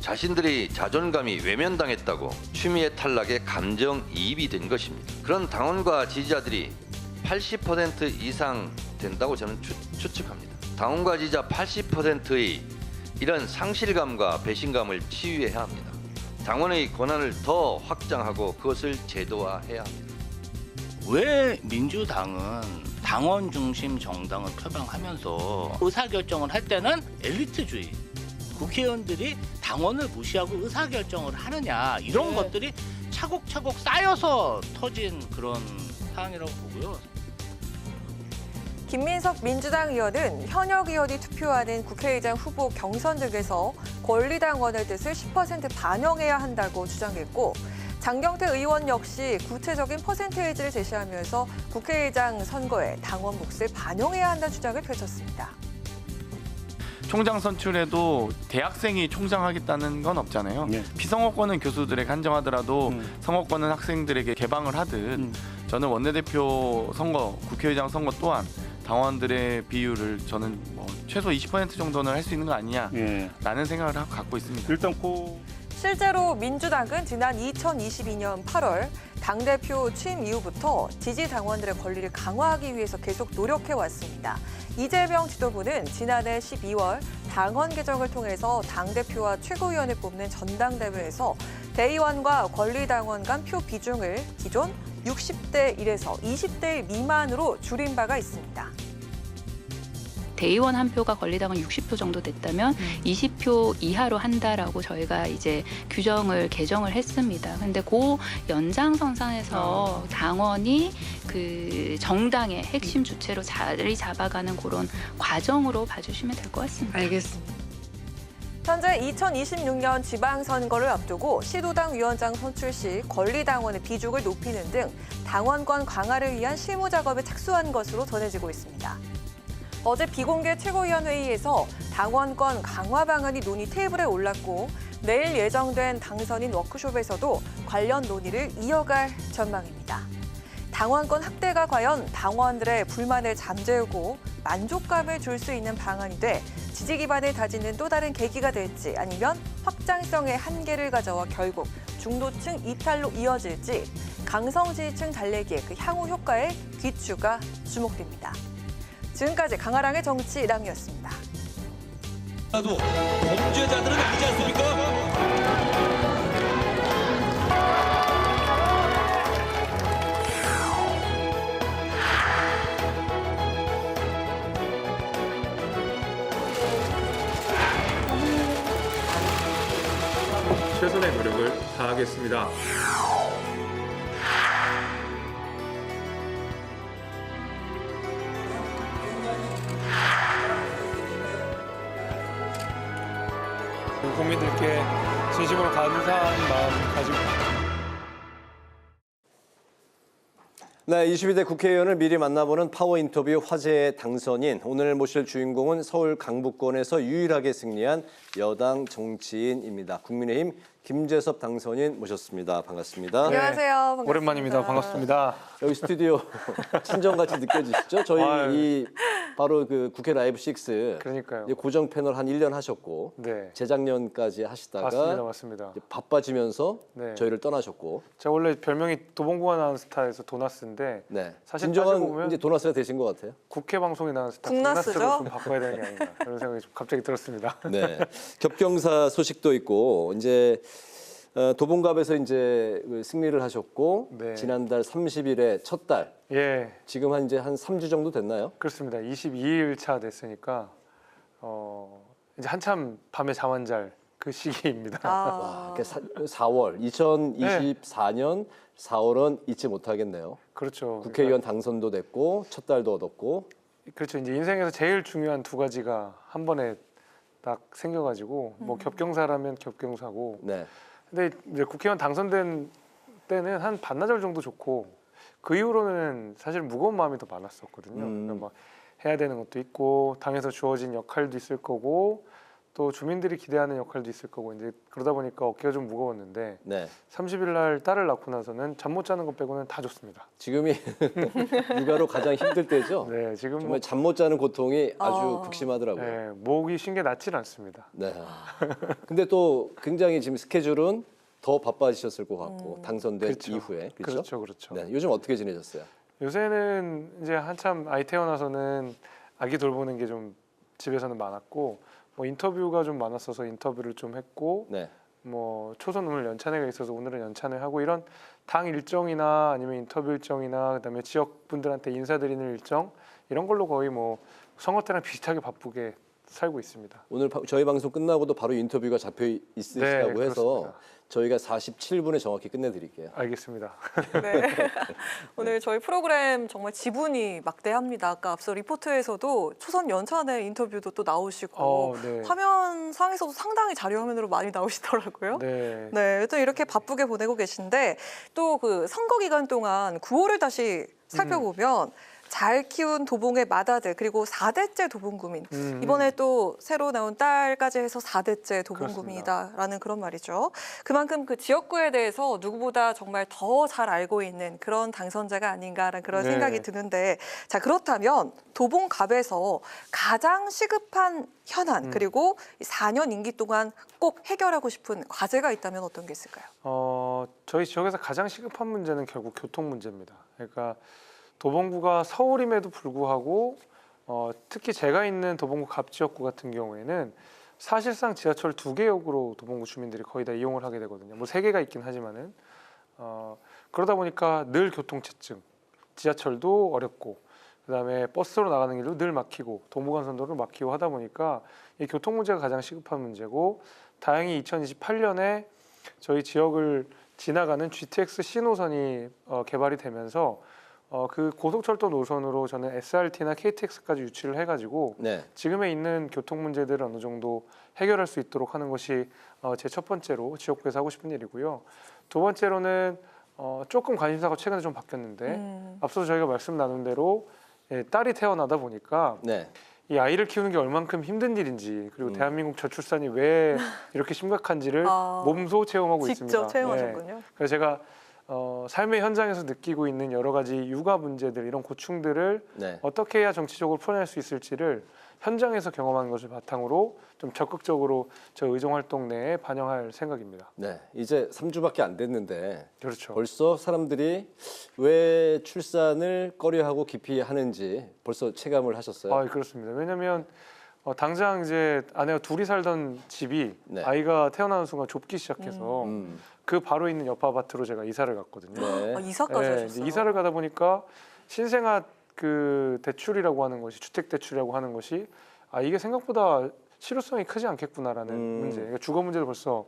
자신들의 자존감이 외면당했다고 추미애 탈락에 감정이입이 된 것입니다. 그런 당원과 지지자들이 80% 이상 된다고 저는 추측합니다. 당원과 지지자 80%의 이런 상실감과 배신감을 치유해야 합니다. 당원의 권한을 더 확장하고 그것을 제도화해야 합니다. 왜 민주당은 당원 중심 정당을 표방하면서 의사결정을 할 때는 엘리트주의, 국회의원들이 당원을 무시하고 의사결정을 하느냐 이런 것들이 차곡차곡 쌓여서 터진 그런 사안이라고 보고요. 김민석 민주당 의원은 현역 의원이 투표하는 국회의장 후보 경선 등에서 권리당원의 뜻을 10% 반영해야 한다고 주장했고 장경태 의원 역시 구체적인 퍼센테이지를 제시하면서 국회의장 선거에 당원 몫을 반영해야 한다는 주장을 펼쳤습니다. 총장 선출에도 대학생이 총장하겠다는 건 없잖아요. 피선거권은 교수들에게 한정하더라도 선거권은 학생들에게 개방을 하듯 저는 원내대표 선거, 국회의장 선거 또한 당원들의 비율을 저는 최소 20% 정도는 할 수 있는 거 아니냐라는 생각을 갖고 있습니다. 일단 실제로 민주당은 지난 2022년 8월 당대표 취임 이후부터 지지 당원들의 권리를 강화하기 위해서 계속 노력해왔습니다. 이재명 지도부는 지난해 12월 당헌 개정을 통해서 당대표와 최고위원을 뽑는 전당대회에서 대의원과 권리당원 간 표 비중을 기존 60대 1에서 20대 1 미만으로 줄인 바가 있습니다. 대의원 한 표가 권리당원 60표 정도 됐다면 20표 이하로 한다라고 저희가 이제 규정을 개정을 했습니다. 근데 그 연장선상에서 당원이 그 정당의 핵심 주체로 자리 잡아가는 그런 과정으로 봐주시면 될 것 같습니다. 알겠습니다. 현재 2026년 지방선거를 앞두고 시도당 위원장 선출 시 권리당원의 비중을 높이는 등 당원권 강화를 위한 실무 작업에 착수한 것으로 전해지고 있습니다. 어제 비공개 최고위원 회의에서 당원권 강화 방안이 논의 테이블에 올랐고 내일 예정된 당선인 워크숍에서도 관련 논의를 이어갈 전망입니다. 당원권 확대가 과연 당원들의 불만을 잠재우고 만족감을 줄 수 있는 방안이 돼 지지 기반을 다지는 또 다른 계기가 될지 아니면 확장성의 한계를 가져와 결국 중도층 이탈로 이어질지 강성 지지층 달래기의 그 향후 효과에 귀추가 주목됩니다. 지금까지 강아랑의 정치랑이었습니다. 나도 범죄자들은 아니지 않습니까? 최선의 노력을 다하겠습니다. 국민들께 진심으로 감사한 마음 가지고 네, 22대 국회의원을 미리 만나보는 파워 인터뷰 화제의 당선인. 오늘 모실 주인공은 서울 강북권에서 유일하게 승리한 여당 정치인입니다. 국민의힘 김재섭 당선인 모셨습니다. 반갑습니다. 안녕하세요. 반갑습니다. 오랜만입니다. 반갑습니다. 여기 스튜디오 친정같이 느껴지시죠? 저희 이 바로 그 국회 라이브 6 그러니까요. 고정 패널 한 1년 하셨고 네. 재작년까지 하시다가 맞습니다. 바빠지면서 네. 저희를 떠나셨고. 제가 원래 별명이 도봉구가 나온 스타에서 도나스인데 네. 사실 진정한 보면 이제 도나스가 되신 것 같아요. 국회 방송에 나온 스타 국나스죠? 도나스로 좀 바꿔야 되는 게 아닌가 그런 생각이 좀 갑자기 들었습니다. 네. 겹경사 소식도 있고 이제 도봉갑에서 이제 승리를 하셨고 네. 지난달 30일에 첫 달. 예. 지금 한 이제 한 3주 정도 됐나요? 그렇습니다. 22일 차 됐으니까 이제 한참 밤에 잠 안 잘 그 시기입니다. 와, 4월 2024년 4월은 잊지 못하겠네요. 그렇죠. 국회의원 당선도 됐고 첫 달도 얻었고. 그렇죠. 이제 인생에서 제일 중요한 두 가지가 한 번에 딱 생겨가지고 뭐 겹경사라면 겹경사고. 네. 근데 이제 국회의원 당선된 때는 한 반나절 정도 좋고 그 이후로는 사실 무거운 마음이 더 많았었거든요. 그러니까 막 해야 되는 것도 있고 당에서 주어진 역할도 있을 거고 또 주민들이 기대하는 역할도 있을 거고 이제 그러다 보니까 어깨가 좀 무거웠는데 네. 30일 날 딸을 낳고 나서는 잠 못 자는 것 빼고는 다 좋습니다. 지금이 육아로 가장 힘들 때죠? 네, 지금 정말 잠 못 자는 고통이 아주 극심하더라고요. 네, 목이 쉰 게 낫질 않습니다. 네. 근데 또 굉장히 지금 스케줄은 더 바빠지셨을 것 같고 당선된 그렇죠. 이후에 그렇죠, 그렇죠. 네, 요즘 어떻게 지내셨어요? 요새는 이제 한참 아이 태어나서는 아기 돌보는 게 좀 집에서는 많았고 뭐 인터뷰가 좀 많았어서 인터뷰를 좀 했고 네. 뭐 초선 오늘 연찬회가 있어서 오늘은 연찬회 하고 이런 당 일정이나 아니면 인터뷰 일정이나 그다음에 지역 분들한테 인사드리는 일정 이런 걸로 거의 뭐 선거 때랑 비슷하게 바쁘게 살고 있습니다. 오늘 저희 방송 끝나고도 바로 인터뷰가 잡혀 있으시다고 네, 해서 그렇습니다. 저희가 47분에 정확히 끝내드릴게요. 알겠습니다. 네. 오늘 저희 프로그램 정말 지분이 막대합니다. 아까 앞서 리포트에서도 초선 연찬의 인터뷰도 또 나오시고 네. 화면상에서도 상당히 자료화면으로 많이 나오시더라고요. 네. 네, 또 이렇게 바쁘게 보내고 계신데 또 그 선거 기간 동안 구호를 다시 살펴보면 잘 키운 도봉의 맏아들 그리고 4대째 도봉구민 이번에 또 새로 나온 딸까지 해서 4대째 도봉구민이다라는 그런 말이죠. 그만큼 그 지역구에 대해서 누구보다 정말 더 잘 알고 있는 그런 당선자가 아닌가라는 그런 네. 생각이 드는데 자 그렇다면 도봉갑에서 가장 시급한 현안 그리고 4년 임기 동안 꼭 해결하고 싶은 과제가 있다면 어떤 게 있을까요? 저희 지역에서 가장 시급한 문제는 결국 교통 문제입니다. 그러니까 도봉구가 서울임에도 불구하고 특히 제가 있는 도봉구 갑 지역구 같은 경우에는 사실상 지하철 2개역으로 도봉구 주민들이 거의 다 이용을 하게 되거든요. 뭐 3개가 있긴 하지만은 그러다 보니까 늘 교통체증, 지하철도 어렵고 그다음에 버스로 나가는 길도 늘 막히고 동부간선도로 막히고 하다 보니까 이 교통 문제가 가장 시급한 문제고 다행히 2028년에 저희 지역을 지나가는 GTX 신호선이 개발이 되면서 그 고속철도 노선으로 저는 SRT나 KTX까지 유치를 해가지고 네. 지금에 있는 교통 문제들을 어느 정도 해결할 수 있도록 하는 것이 제 첫 번째로 지역구에서 하고 싶은 일이고요. 두 번째로는 조금 관심사가 최근에 좀 바뀌었는데 앞서 저희가 말씀 나눈 대로 딸이 태어나다 보니까 네. 이 아이를 키우는 게 얼만큼 힘든 일인지 그리고 대한민국 저출산이 왜 이렇게 심각한지를 몸소 체험하고 직접 있습니다. 체험하셨군요. 그래서 제가 삶의 현장에서 느끼고 있는 여러 가지 육아 문제들 이런 고충들을 네. 어떻게 해야 정치적으로 풀어낼 수 있을지를 현장에서 경험한 것을 바탕으로 좀 적극적으로 저 의정활동 내에 반영할 생각입니다. 네, 이제 3주밖에 안 됐는데 그렇죠. 벌써 사람들이 왜 출산을 꺼려하고 기피하는지 벌써 체감을 하셨어요? 그렇습니다. 왜냐하면 당장 이제 아내가 둘이 살던 집이 네. 아이가 태어나는 순간 좁기 시작해서 그 바로 있는 옆 아파트로 제가 이사를 갔거든요. 네. 이사까지 이제 하셨어요? 이사를 가다 보니까 신생아 그 대출이라고 하는 것이 주택 대출이라고 하는 것이 이게 생각보다 실효성이 크지 않겠구나라는 문제. 그러니까 주거 문제도 벌써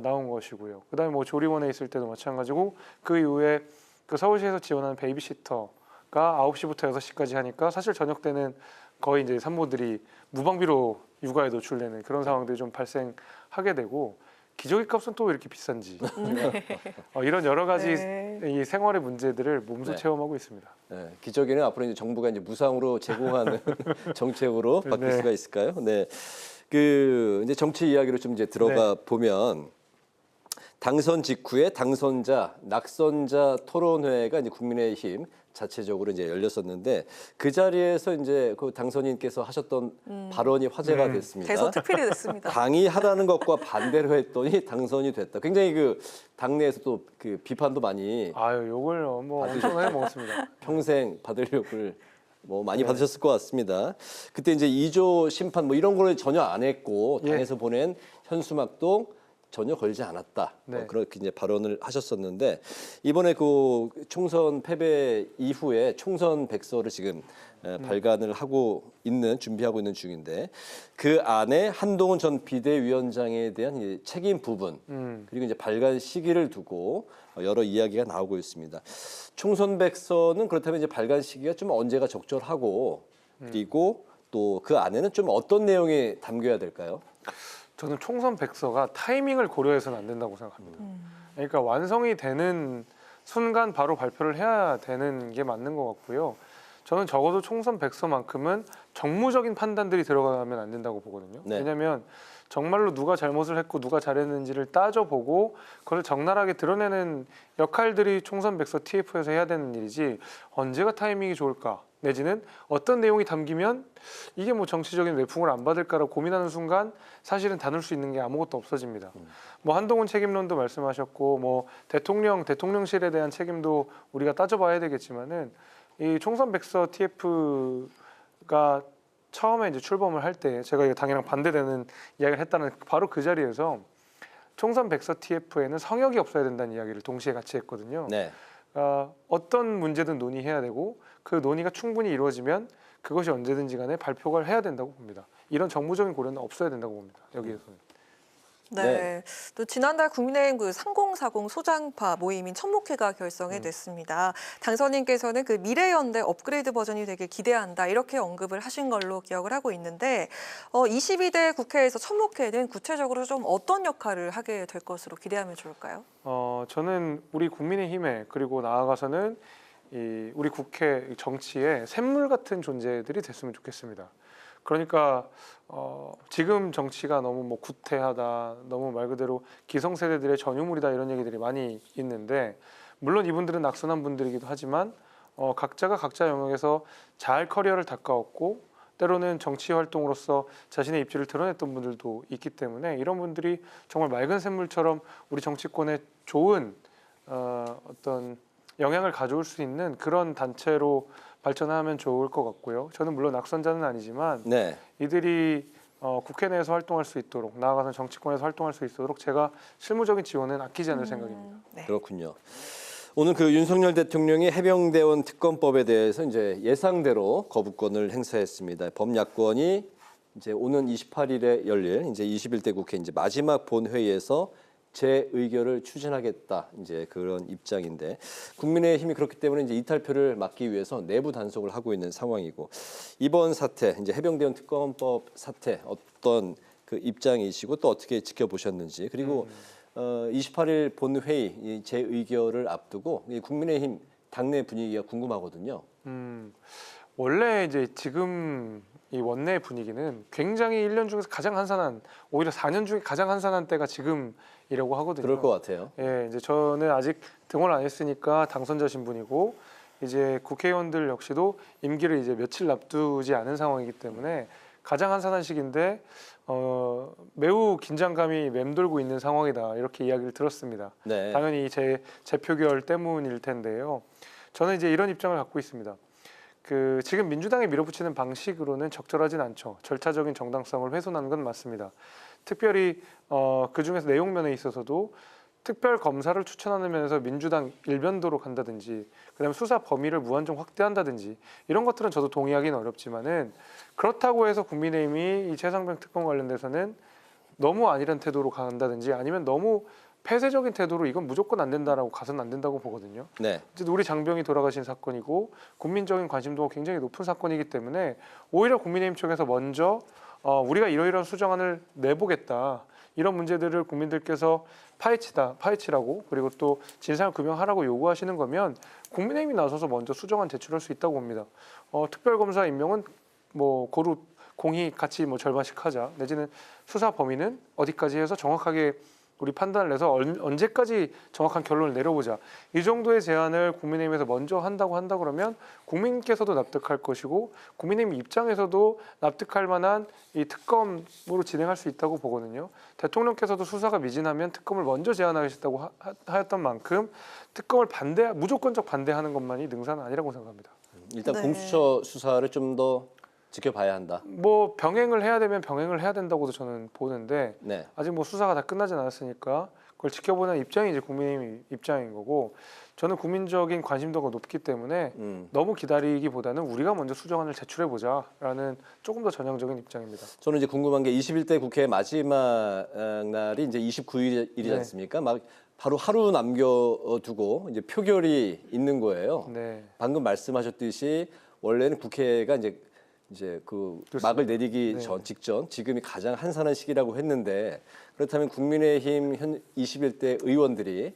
나온 것이고요. 그다음에 뭐 조리원에 있을 때도 마찬가지고 그 이후에 그 서울시에서 지원하는 베이비시터가 9시부터 6시까지 하니까 사실 저녁 때는 거의 이제 산모들이 무방비로 육아에 노출되는 그런 상황들이 좀 발생하게 되고 기저귀 값은 또 왜 이렇게 비싼지 이런 여러 가지 이 생활의 문제들을 몸소 체험하고 있습니다. 네, 기저귀는 앞으로 이제 정부가 이제 무상으로 제공하는 정책으로 바뀔 수가 있을까요? 네, 그 이제 정치 이야기로 좀 이제 들어가 보면 당선 직후에 당선자, 낙선자 토론회가 이제 국민의힘 자체적으로 이제 열렸었는데 그 자리에서 이제 그 당선인께서 하셨던 발언이 화제가 됐습니다. 대선 특필이 됐습니다. 당이하라는 것과 반대로 했더니 당선이 됐다. 굉장히 그 당내에서 또 그 비판도 많이 욕을 뭐 엄청나게 먹었습니다. 평생 받을 욕을 뭐 많이 받으셨을 것 같습니다. 그때 이제 2조 심판 뭐 이런 거를 전혀 안 했고 당에서 보낸 현수막도 전혀 걸지 않았다. 그렇게 이제 발언을 하셨었는데 이번에 그 총선 패배 이후에 총선 백서를 지금 발간을 하고 있는 준비하고 있는 중인데 그 안에 한동훈 전 비대위원장에 대한 이제 책임 부분 그리고 이제 발간 시기를 두고 여러 이야기가 나오고 있습니다. 총선 백서는 그렇다면 이제 발간 시기가 좀 언제가 적절하고 그리고 또 그 안에는 좀 어떤 내용이 담겨야 될까요? 저는 총선 백서가 타이밍을 고려해서는 안 된다고 생각합니다. 그러니까 완성이 되는 순간 바로 발표를 해야 되는 게 맞는 것 같고요. 저는 적어도 총선 백서만큼은 정무적인 판단들이 들어가면 안 된다고 보거든요. 왜냐하면 정말로 누가 잘못을 했고 누가 잘했는지를 따져보고 그걸 적나라하게 드러내는 역할들이 총선 백서 TF에서 해야 되는 일이지 언제가 타이밍이 좋을까 내지는 어떤 내용이 담기면 이게 뭐 정치적인 외풍을 안 받을까라고 고민하는 순간 사실은 다룰 수 있는 게 아무것도 없어집니다. 뭐 한동훈 책임론도 말씀하셨고 뭐 대통령실에 대한 책임도 우리가 따져봐야 되겠지만은 이 총선 백서 TF가 처음에 이제 출범을 할 때 제가 당이랑 반대되는 이야기를 했다는 바로 그 자리에서 총선 백서 TF에는 성역이 없어야 된다는 이야기를 동시에 같이 했거든요. 어떤 문제든 논의해야 되고 그 논의가 충분히 이루어지면 그것이 언제든지 간에 발표가 해야 된다고 봅니다. 이런 정무적인 고려는 없어야 된다고 봅니다. 여기에서는. 네. 또 지난달 국민의힘 그 3040 소장파 모임인 천목회가 결성이 됐습니다. 당선인께서는 그 미래연대 업그레이드 버전이 되길 기대한다 이렇게 언급을 하신 걸로 기억을 하고 있는데 22대 국회에서 천목회는 구체적으로 좀 어떤 역할을 하게 될 것으로 기대하면 좋을까요? 저는 우리 국민의힘에 그리고 나아가서는 우리 국회 정치에 샘물 같은 존재들이 됐으면 좋겠습니다. 그러니까 지금 정치가 너무 뭐 구태하다, 너무 말 그대로 기성세대들의 전유물이다 이런 얘기들이 많이 있는데 물론 이분들은 낙선한 분들이기도 하지만 각자가 각자 영역에서 잘 커리어를 닦아왔고 때로는 정치 활동으로서 자신의 입지를 드러냈던 분들도 있기 때문에 이런 분들이 정말 맑은 샘물처럼 우리 정치권에 좋은 어떤 영향을 가져올 수 있는 그런 단체로 발전하면 좋을 것 같고요. 저는 물론 낙선자는 아니지만 이들이 국회 내에서 활동할 수 있도록 나아가서 정치권에서 활동할 수 있도록 제가 실무적인 지원은 아끼지 않을 생각입니다. 그렇군요. 오늘 그 윤석열 대통령이 해병대원 특검법에 대해서 이제 예상대로 거부권을 행사했습니다. 범야권이 이제 오는 28일에 열릴 이제 21대 국회 이제 마지막 본회의에서 재의결을 추진하겠다 이제 그런 입장인데 국민의힘이 그렇기 때문에 이제 이탈표를 막기 위해서 내부 단속을 하고 있는 상황이고 이번 사태 이제 해병대원 특검법 사태 어떤 그 입장이시고 또 어떻게 지켜보셨는지 그리고 28일 본회의 재의결을 앞두고 국민의힘 당내 분위기가 궁금하거든요. 원래 이제 지금 이 원내 분위기는 굉장히 1년 중에서 가장 한산한 오히려 4년 중에 가장 한산한 때가 지금이라고 하거든요. 그럴 것 같아요. 예, 이제 저는 아직 등원을 안 했으니까 당선자 신분이고 이제 국회의원들 역시도 임기를 이제 며칠 앞두지 않은 상황이기 때문에 가장 한산한 시기인데 매우 긴장감이 맴돌고 있는 상황이다 이렇게 이야기를 들었습니다. 당연히 제 재표결 때문일 텐데요. 저는 이제 이런 입장을 갖고 있습니다. 지금 민주당에 밀어붙이는 방식으로는 적절하진 않죠. 절차적인 정당성을 훼손하는 건 맞습니다. 특별히 그 중에서 내용면에 있어서도 특별 검사를 추천하는 면에서 민주당 일변도로 간다든지 그다음에 수사 범위를 무한정 확대한다든지 이런 것들은 저도 동의하기는 어렵지만은 그렇다고 해서 국민의힘이 이 최상병 특검 관련돼서는 너무 안일한 태도로 간다든지 아니면 너무 폐쇄적인 태도로 이건 무조건 안 된다라고 가서는 안 된다고 보거든요. 어쨌든 우리 장병이 돌아가신 사건이고 국민적인 관심도가 굉장히 높은 사건이기 때문에 오히려 국민의힘 쪽에서 먼저 우리가 이러이러한 수정안을 내보겠다. 이런 문제들을 국민들께서 파헤치라고 그리고 또 진상을 규명하라고 요구하시는 거면 국민의힘이 나서서 먼저 수정안 제출할 수 있다고 봅니다. 특별검사 임명은 뭐 고루 공히 같이 뭐 절반씩 하자 내지는 수사 범위는 어디까지 해서 정확하게 우리 판단을 내서 언제까지 정확한 결론을 내려보자. 이 정도의 제안을 국민의힘에서 먼저 한다 그러면 국민께서도 납득할 것이고 국민의힘 입장에서도 납득할 만한 이 특검으로 진행할 수 있다고 보거든요. 대통령께서도 수사가 미진하면 특검을 먼저 제안하겠다고 하였던 만큼 특검을 무조건적 반대하는 것만이 능사는 아니라고 생각합니다. 일단 공수처 수사를 좀 더 지켜봐야 한다. 뭐 병행을 해야 되면 병행을 해야 된다고도 저는 보는데 아직 뭐 수사가 다 끝나진 않았으니까 그걸 지켜보는 입장이 이제 국민의힘 입장인 거고 저는 국민적인 관심도가 높기 때문에 너무 기다리기보다는 우리가 먼저 수정안을 제출해 보자라는 조금 더 전향적인 입장입니다. 저는 이제 궁금한 게 21대 국회 마지막 날이 이제 29일이지 않습니까? 막 바로 하루 남겨두고 이제 표결이 있는 거예요. 방금 말씀하셨듯이 원래는 국회가 이제 그 막을 내리기 직전 지금이 가장 한산한 시기라고 했는데 그렇다면 국민의힘 현 21대 의원들이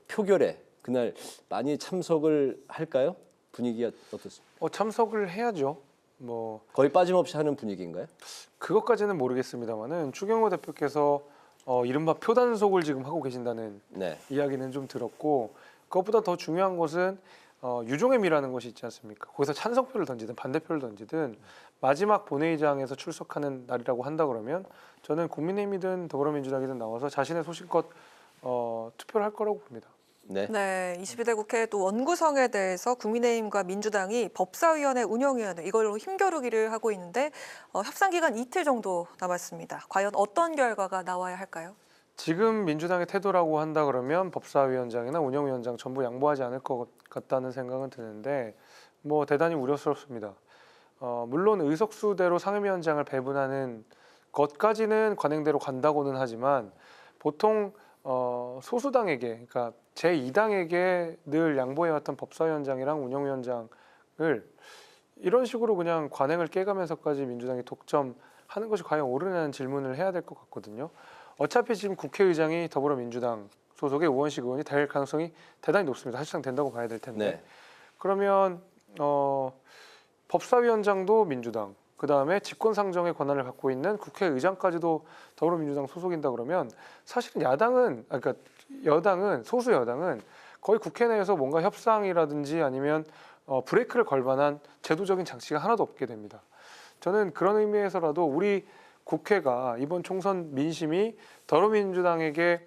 표결에 그날 많이 참석을 할까요? 분위기가 어떻습니까? 참석을 해야죠. 뭐 거의 빠짐없이 하는 분위기인가요? 그것까지는 모르겠습니다만은 추경호 대표께서 이른바 표단속을 지금 하고 계신다는 이야기는 좀 들었고 그것보다 더 중요한 것은 유종의미라는 것이 있지 않습니까? 거기서 찬성표를 던지든 반대표를 던지든 마지막 본회의장에서 출석하는 날이라고 한다 그러면 저는 국민의힘이든 더불어민주당이든 나와서 자신의 소신껏 투표를 할 거라고 봅니다. 네, 22대 국회 또 원구성에 대해서 국민의힘과 민주당이 법사위원회 운영위원회 이걸로 힘겨루기를 하고 있는데 협상 기간 이틀 정도 남았습니다. 과연 어떤 결과가 나와야 할까요? 지금 민주당의 태도라고 한다 그러면 법사위원장이나 운영위원장 전부 양보하지 않을 것 같다는 생각은 드는데 뭐 대단히 우려스럽습니다. 물론 의석수대로 상임위원장을 배분하는 것까지는 관행대로 간다고는 하지만 보통 소수당에게, 그러니까 제2당에게 늘 양보해왔던 법사위원장이랑 운영위원장을 이런 식으로 그냥 관행을 깨가면서까지 민주당이 독점하는 것이 과연 옳으냐는 질문을 해야 될 것 같거든요. 어차피 지금 국회의장이 더불어민주당 소속의 우원식 의원이 될 가능성이 대단히 높습니다. 사실상 된다고 봐야 될 텐데. 네. 그러면 법사위원장도 민주당, 그 다음에 집권상정의 권한을 갖고 있는 국회의장까지도 더불어민주당 소속인다 그러면 사실은 여당은 소수 여당은 거의 국회 내에서 뭔가 협상이라든지 아니면 브레이크를 걸 만한 제도적인 장치가 하나도 없게 됩니다. 저는 그런 의미에서라도 우리 국회가 이번 총선 민심이 더불어민주당에게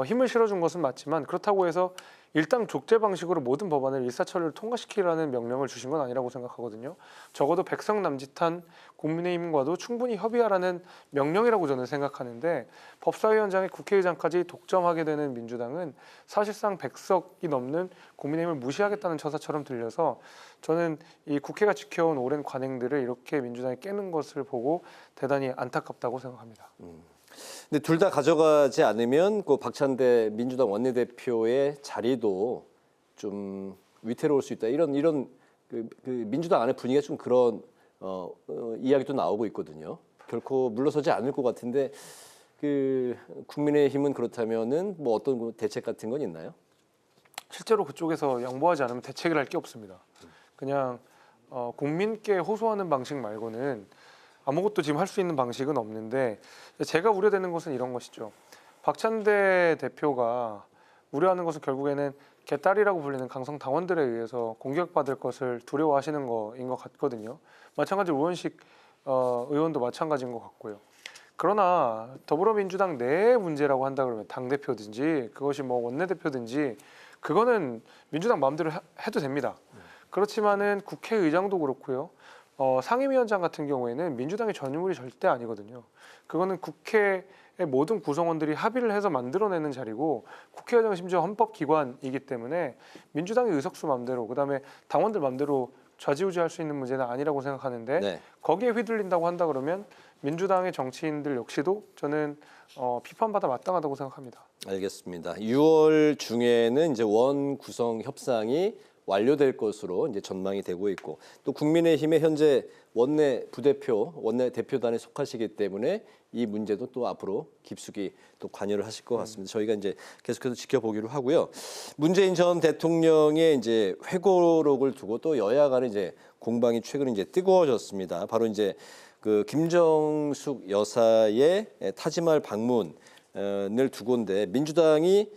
힘을 실어준 것은 맞지만 그렇다고 해서 일당 족제 방식으로 모든 법안을 일사천리를 통과시키라는 명령을 주신 건 아니라고 생각하거든요. 적어도 백성남짓한 국민의힘과도 충분히 협의하라는 명령이라고 저는 생각하는데 법사위원장이 국회의장까지 독점하게 되는 민주당은 사실상 100석이 넘는 국민의힘을 무시하겠다는 처사처럼 들려서 저는 이 국회가 지켜온 오랜 관행들을 이렇게 민주당이 깨는 것을 보고 대단히 안타깝다고 생각합니다. 근데 둘 다 가져가지 않으면 그 박찬대 민주당 원내대표의 자리도 좀 위태로울 수 있다. 이런 그 민주당 안의 분위기가 좀 그런 이야기도 나오고 있거든요. 결코 물러서지 않을 것 같은데 그 국민의힘은 그렇다면은 뭐 어떤 대책 같은 건 있나요? 실제로 그쪽에서 양보하지 않으면 대책을 할 게 없습니다. 그냥 국민께 호소하는 방식 말고는 아무것도 지금 할 수 있는 방식은 없는데 제가 우려되는 것은 이런 것이죠. 박찬대 대표가 우려하는 것은 결국에는 개딸이라고 불리는 강성 당원들에 의해서 공격받을 것을 두려워하시는 거인 것 같거든요. 마찬가지로 우원식 의원도 마찬가지인 것 같고요. 그러나 더불어민주당 내의 문제라고 한다 그러면 당대표든지 그것이 뭐 원내대표든지 그거는 민주당 마음대로 해도 됩니다. 그렇지만은 국회의장도 그렇고요. 상임위원장 같은 경우에는 민주당의 전유물이 절대 아니거든요. 그거는 국회의 모든 구성원들이 합의를 해서 만들어내는 자리고 국회의장은 심지어 헌법기관이기 때문에 민주당의 의석수 맘대로 그다음에 당원들 맘대로 좌지우지할 수 있는 문제는 아니라고 생각하는데 네. 거기에 휘둘린다고 한다 그러면 민주당의 정치인들 역시도 저는 비판받아 마땅하다고 생각합니다. 알겠습니다. 6월 중에는 이제 원 구성 협상이 완료될 것으로 이제 전망이 되고 있고 또 국민의힘의 현재 원내 대표단에 속하시기 때문에 이 문제도 또 앞으로 깊숙이 또 관여를 하실 것 같습니다. 저희가 이제 계속해서 지켜보기로 하고요. 문재인 전 대통령의 이제 회고록을 두고 또 여야 간에 이제 공방이 최근에 이제 뜨거워졌습니다. 바로 이제 그 김정숙 여사의 타지말 방문을 두고인데 민주당이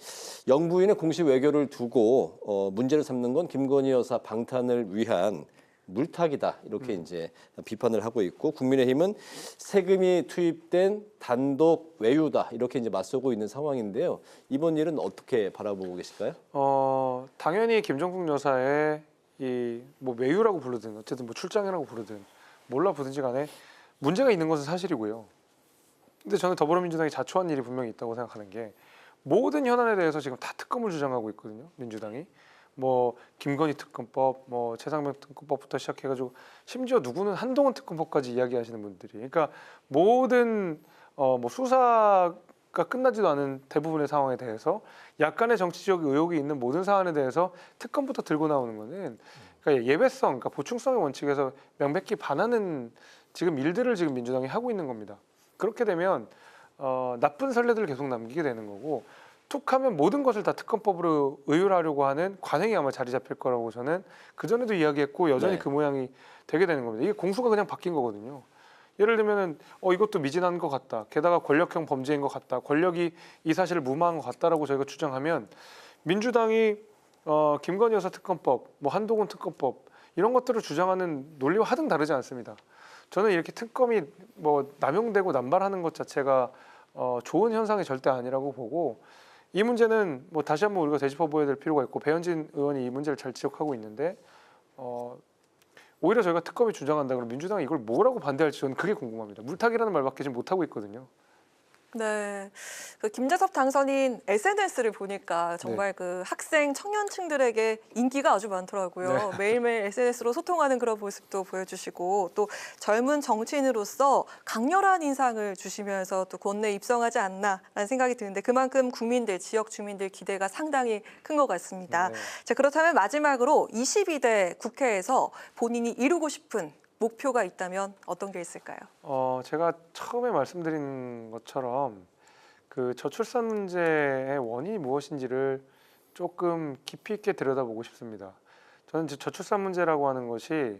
영부인의 공식 외교를 두고 문제를 삼는 건 김건희 여사 방탄을 위한 물타기다 이렇게 이제 비판을 하고 있고 국민의힘은 세금이 투입된 단독 외유다 이렇게 이제 맞서고 있는 상황인데요. 이번 일은 어떻게 바라보고 계실까요? 당연히 김정숙 여사의 이 뭐 외유라고 부르든 어쨌든 뭐 출장이라고 부르든 몰라 부든지 간에 문제가 있는 것은 사실이고요. 근데 저는 더불어민주당이 자초한 일이 분명히 있다고 생각하는 게 모든 현안에 대해서 지금 다 특검을 주장하고 있거든요. 민주당이 뭐 김건희 특검법, 뭐 최상병 특검법부터 시작해가지고 심지어 누구는 한동훈 특검법까지 이야기하시는 분들이 그러니까 모든 뭐 수사가 끝나지도 않은 대부분의 상황에 대해서 약간의 정치적 의혹이 있는 모든 사안에 대해서 특검부터 들고 나오는 거는 그러니까 예배성, 그러니까 보충성의 원칙에서 명백히 반하는 지금 일들을 지금 민주당이 하고 있는 겁니다. 그렇게 되면 나쁜 선례들을 계속 남기게 되는 거고 툭하면 모든 것을 다 특검법으로 의율하려고 하는 관행이 아마 자리 잡힐 거라고 저는 그전에도 이야기했고 여전히 그 모양이 되게 되는 겁니다. 이게 공수가 그냥 바뀐 거거든요. 예를 들면은 이것도 미진한 것 같다. 게다가 권력형 범죄인 것 같다. 권력이 이 사실을 무마한 것 같다라고 저희가 주장하면 민주당이 김건희 여사 특검법, 뭐 한동훈 특검법 이런 것들을 주장하는 논리와 하등 다르지 않습니다. 저는 이렇게 특검이 뭐 남용되고 남발하는 것 자체가 좋은 현상이 절대 아니라고 보고 이 문제는 뭐 다시 한번 우리가 되짚어보아야 될 필요가 있고 배현진 의원이 이 문제를 잘 지적하고 있는데 오히려 저희가 특검이 주장한다 그러면 민주당이 이걸 뭐라고 반대할지 저는 그게 궁금합니다. 물타기라는 말밖에 지금 못하고 있거든요. 네, 그 김재섭 당선인 SNS를 보니까 정말 그 학생 청년층들에게 인기가 아주 많더라고요. 네. 매일매일 SNS로 소통하는 그런 모습도 보여주시고 또 젊은 정치인으로서 강렬한 인상을 주시면서 또 권내 입성하지 않나라는 생각이 드는데 그만큼 국민들, 지역 주민들 기대가 상당히 큰 것 같습니다. 네. 자, 그렇다면 마지막으로 22대 국회에서 본인이 이루고 싶은 목표가 있다면 어떤 게 있을까요? 제가 처음에 말씀드린 것처럼 그 저출산 문제의 원인이 무엇인지를 조금 깊이 있게 들여다보고 싶습니다. 저는 저출산 문제라고 하는 것이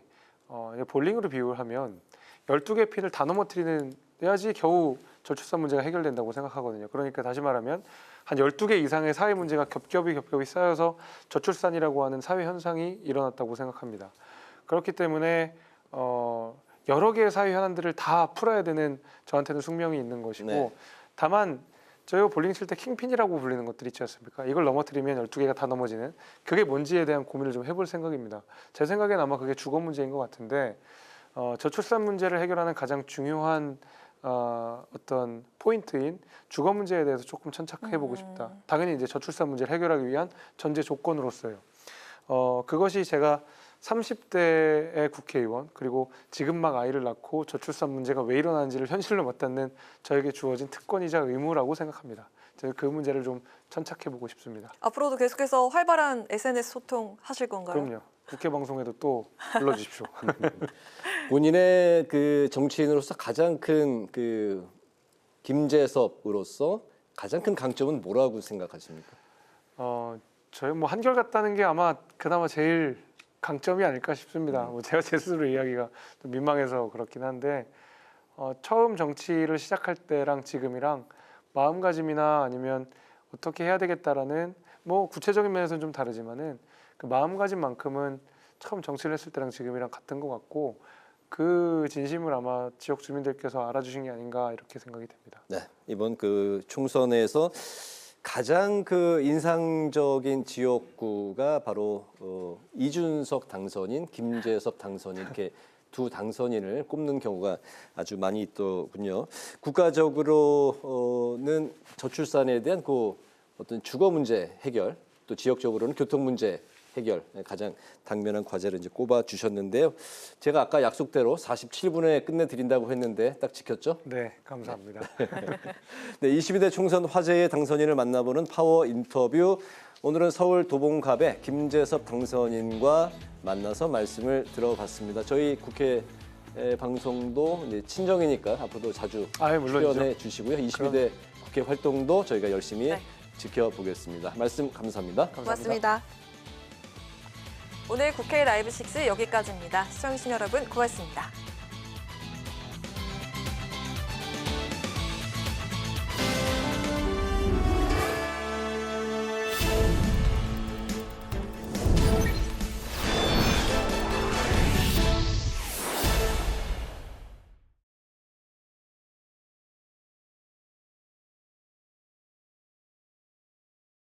볼링으로 비유를 하면 12개 핀을 다 넘어뜨려야지 겨우 저출산 문제가 해결된다고 생각하거든요. 그러니까 다시 말하면 한 12개 이상의 사회 문제가 겹겹이 쌓여서 저출산이라고 하는 사회 현상이 일어났다고 생각합니다. 그렇기 때문에 여러 개의 사회 현안들을 다 풀어야 되는 저한테는 숙명이 있는 것이고 네. 다만 저희가 볼링 칠 때 킹핀이라고 불리는 것들이 있지 않습니까? 이걸 넘어뜨리면 12개가 다 넘어지는 그게 뭔지에 대한 고민을 좀 해볼 생각입니다. 제 생각엔 아마 그게 주거 문제인 것 같은데 저출산 문제를 해결하는 가장 중요한 어떤 포인트인 주거 문제에 대해서 조금 천착해보고 싶다. 당연히 이제 저출산 문제를 해결하기 위한 전제 조건으로서요. 그것이 제가 30대의 국회의원 그리고 지금 막 아이를 낳고 저출산 문제가 왜 일어나는지를 현실로 맞닿는 저에게 주어진 특권이자 의무라고 생각합니다. 저는 그 문제를 좀 천착해보고 싶습니다. 앞으로도 계속해서 활발한 SNS 소통 하실 건가요? 그럼요. 국회 방송에도 또 불러주십시오. 본인의 그 정치인으로서 가장 큰 그 김재섭으로서 가장 큰 강점은 뭐라고 생각하십니까? 저희 뭐 한결같다는 게 아마 그나마 제일 강점이 아닐까 싶습니다. 뭐 제가 제 스스로 이야기가 좀 민망해서 그렇긴 한데 처음 정치를 시작할 때랑 지금이랑 마음가짐이나 아니면 어떻게 해야 되겠다라는 뭐 구체적인 면에서는 좀 다르지만은 그 마음가짐만큼은 처음 정치를 했을 때랑 지금이랑 같은 것 같고 그 진심을 아마 지역 주민들께서 알아주신 게 아닌가 이렇게 생각이 됩니다. 네, 이번 그 총선에서 가장 그 인상적인 지역구가 바로 이준석 당선인, 김재섭 당선인 이렇게 두 당선인을 꼽는 경우가 아주 많이 있더군요. 국가적으로는 저출산에 대한 그 어떤 주거 문제 해결, 또 지역적으로는 교통 문제 해결 가장 당면한 과제를 이제 꼽아 주셨는데요. 제가 아까 약속대로 47분에 끝내드린다고 했는데 딱 지켰죠? 네, 감사합니다. 네, 22대 총선 화제의 당선인을 만나보는 파워 인터뷰. 오늘은 서울 도봉갑의 김재섭 당선인과 만나서 말씀을 들어봤습니다. 저희 국회 방송도 이제 친정이니까 앞으로도 자주 출연해 주시고요. 22대 국회 활동도 저희가 열심히 지켜보겠습니다. 말씀 감사합니다. 고맙습니다. 오늘 국회 라이브 6 여기까지입니다. 시청해주신 여러분 고맙습니다.